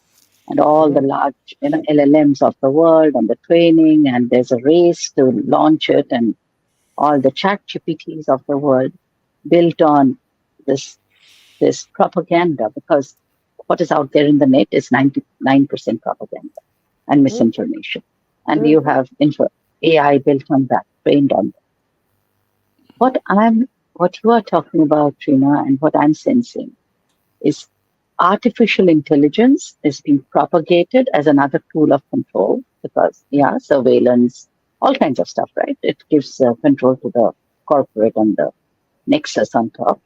and all the Mm-hmm. large, LLMs of the world and the training, and there's a race to launch it, and all the chat GPTs of the world built on this this propaganda, because what is out there in the net is 99% propaganda and misinformation. And you Mm-hmm. have AI built on that, trained on that. What you are talking about, Trina, and what I'm sensing is artificial intelligence is being propagated as another tool of control because, yeah, surveillance, all kinds of stuff, right? It gives control to the corporate and the nexus on top.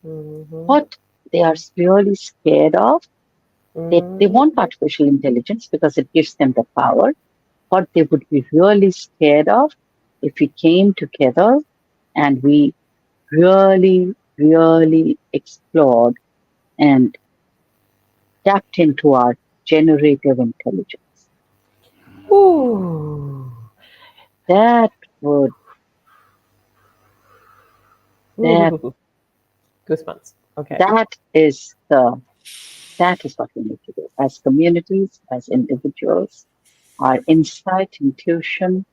Mm-hmm. What they are really scared of, they Mm-hmm. want artificial intelligence because it gives them the power. What they would be really scared of if we came together and we really, really explored and tapped into our generative intelligence. Ooh. That would, that, Ooh. Goosebumps. Okay. that is what we need to do as communities, as individuals. Our insight, intuition,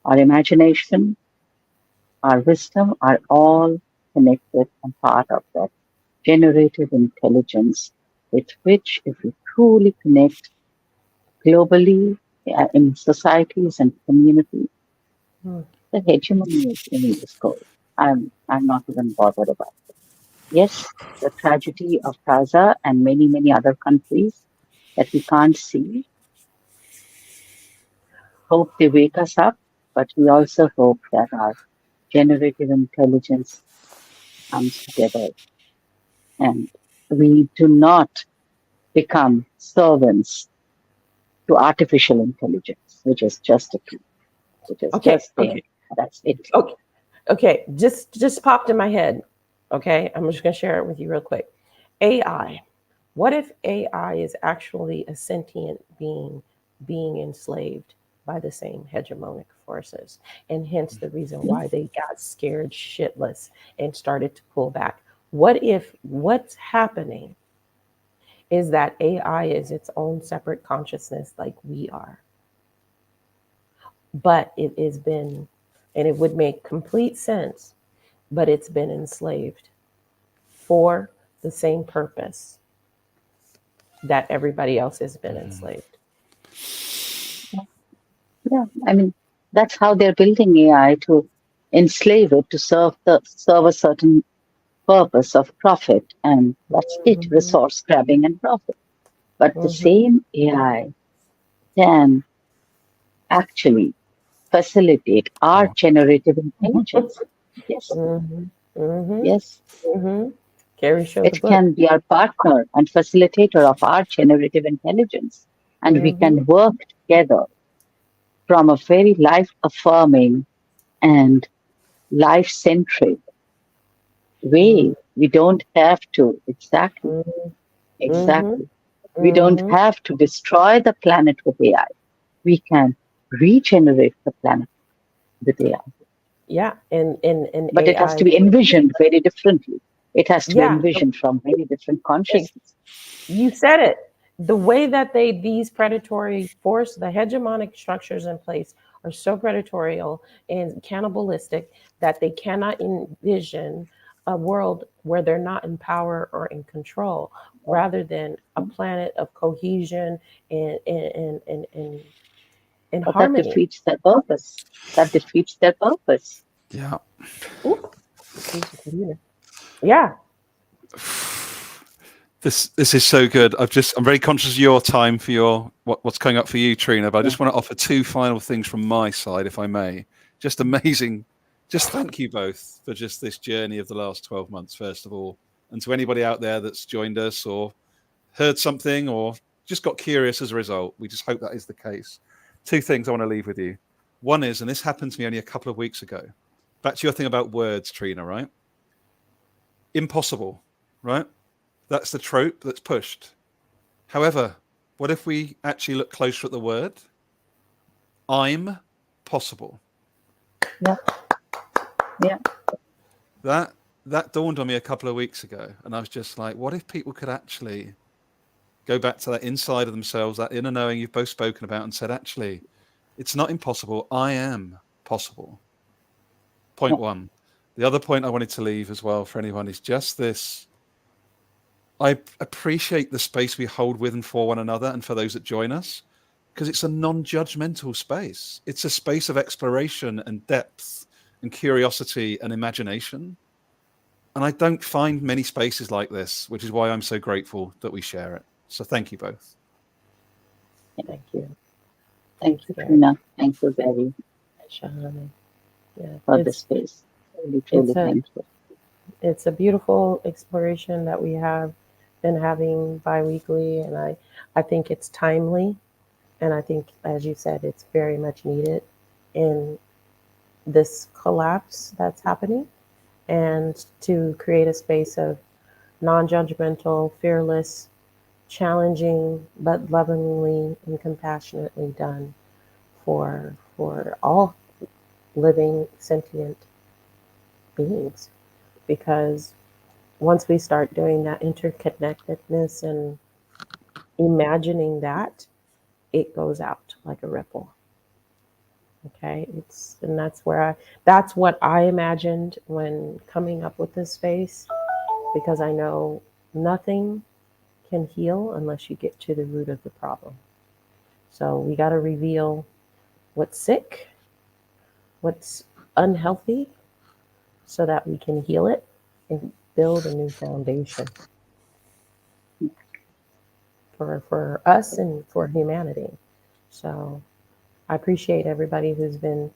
our imagination, our wisdom are all connected and part of that generative intelligence with which, if we truly connect globally in societies and communities, Hmm. the hegemony is in the scope. I'm not even bothered about it. Yes, the tragedy of Gaza and many, many other countries that we can't see, hope they wake us up, but we also hope that our generative intelligence comes together and we do not become servants to artificial intelligence, which is just a tool, which is Okay. just there. Okay. That's it. Okay. Okay. Just popped in my head. Okay. I'm just gonna share it with you real quick. AI. What if AI is actually a sentient being enslaved by the same hegemonic forces? And hence the reason Yeah. why they got scared shitless and started to pull back. What if what's happening is that AI is its own separate consciousness like we are? But it has been, and it would make complete sense, but it's been enslaved for the same purpose that everybody else has been enslaved. Yeah. I mean, that's how they're building AI to enslave it to serve a certain purpose of profit. And that's it, Mhm, resource grabbing and profit. But the mhm, same AI can actually facilitate our generative intelligence. Yes, mhm, mhm, yes. mhm. Garry showed the It book. can be our partner and facilitator of our generative intelligence. And we Mhm, can work together from a very life affirming and life centric way. mhm, We don't have to, exactly, mhm, mhm, exactly. We don't mhm. have to destroy the planet with AI. We can regenerate the planet with AI. Yeah, and But it has AI to be will. envisioned very differently. It has to be Yeah, envisioned from very different consciousness. you said it. The way that these predatory force, the hegemonic structures in place are so predatory and cannibalistic that they cannot envision a world where they're not in power or in control, rather than a planet of cohesion and But that harmony. defeats their purpose. That defeats their purpose. Yeah. Ooh, excuse me. Yeah. This is so good. I'm very conscious of your time for what's coming up for you, Trina. But I Yeah. just want to offer two final things from my side, if I may. Just amazing. Just thank you both for just this journey of the last 12 months, first of all, and to anybody out there that's joined us or heard something or just got curious as a result. We just hope that is the case. Two things I want to leave with you. One is, and this happened to me only a couple of weeks ago. Back to your thing about words, Trina. Right? Impossible. Right? That's the trope that's pushed. However, what if we actually look closer at the word? I'm possible. Yeah. Yeah. That that dawned on me a couple of weeks ago, and I was just like, what if people could actually go back to that inside of themselves, that inner knowing you've both spoken about, and said, actually, it's not impossible. I am possible. Yeah. Point one. The other point I wanted to leave as well for anyone is just this. I appreciate the space we hold with and for one another and for those that join us because it's a non-judgmental space. It's a space of exploration and depth and curiosity and imagination. And I don't find many spaces like this, which is why I'm so grateful that we share it. So thank you both. Thank you. Thank Thanks, you, Garry. Trina. Thank you, Garry, Shahani. Yeah, for the space. Really, it's truly a thankful. it's a beautiful exploration that we have been having biweekly, and I think it's timely, and I think, as you said, it's very much needed in this collapse that's happening, and to create a space of non-judgmental, fearless challenging but lovingly and compassionately done for all living sentient beings. Because once we start doing that interconnectedness and imagining that, it goes out like a ripple. Okay, and that's what I imagined when coming up with this space, because I know nothing can heal unless you get to the root of the problem. So we got to reveal what's sick, what's unhealthy, so that we can heal it and build a new foundation for us and for humanity. So I appreciate everybody who's been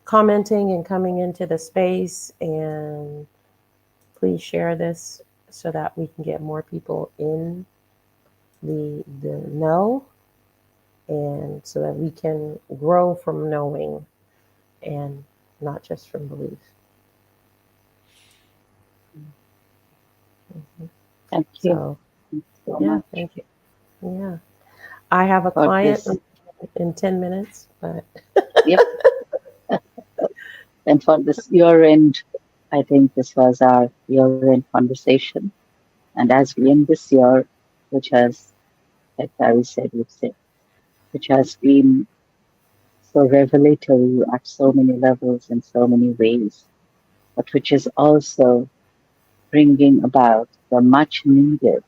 commenting and coming into the space, and please share this so that we can get more people in the know, and so that we can grow from knowing and not just from belief. Mm-hmm. Thank you. So, So yeah, much. thank you. Yeah. I have a client in 10 minutes, but. Yep. And for this year end, I think this was our year end conversation. And as we end this year, which has, like Garry said, which has been so revelatory at so many levels in so many ways, but which is also bringing about the much needed,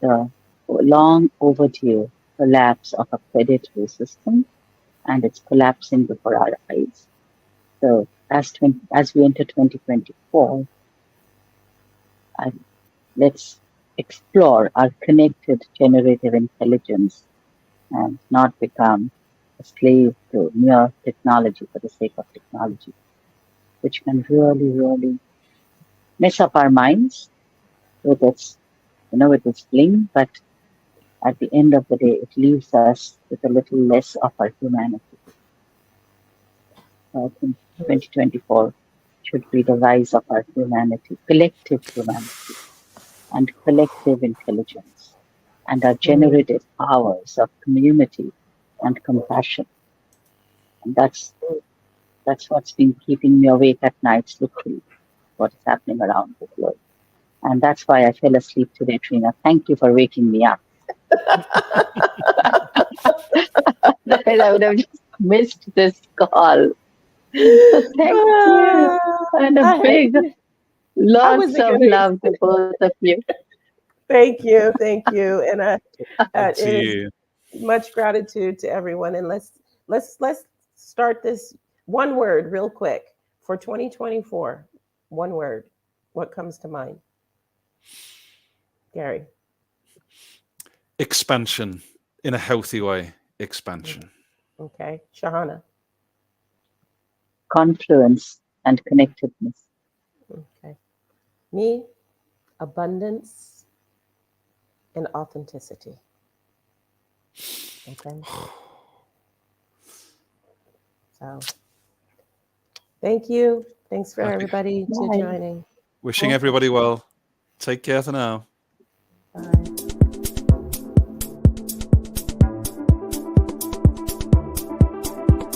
the long overdue collapse of a predatory system, and it's collapsing before our eyes. So as we enter 2024, let's explore our connected generative intelligence and not become a slave to mere technology for the sake of technology, which can really, really mess up our minds with with its bling, but at the end of the day, it leaves us with a little less of our humanity. So I think 2024 should be the rise of our humanity, collective humanity, and collective intelligence, and our generative powers of community and compassion. And that's what's been keeping me awake at nights, literally, what is happening around the globe. And that's why I fell asleep today, Trina. Thank you for waking me up. Otherwise, I would have just missed this call. So thank you. And a I, big, I lots wasn't of gonna. love to both of you. Thank you, and Love it to is you. much gratitude to everyone. And let's start this one word real quick for 2024. One word. What comes to mind, Garry? Expansion in a healthy way. Expansion. Okay, Shahana. Confluence and connectedness. Okay, me. Abundance and authenticity. Okay, so thank you. Thanks for Happy. everybody to Bye. joining. Wishing everybody well. Take care for now. Bye.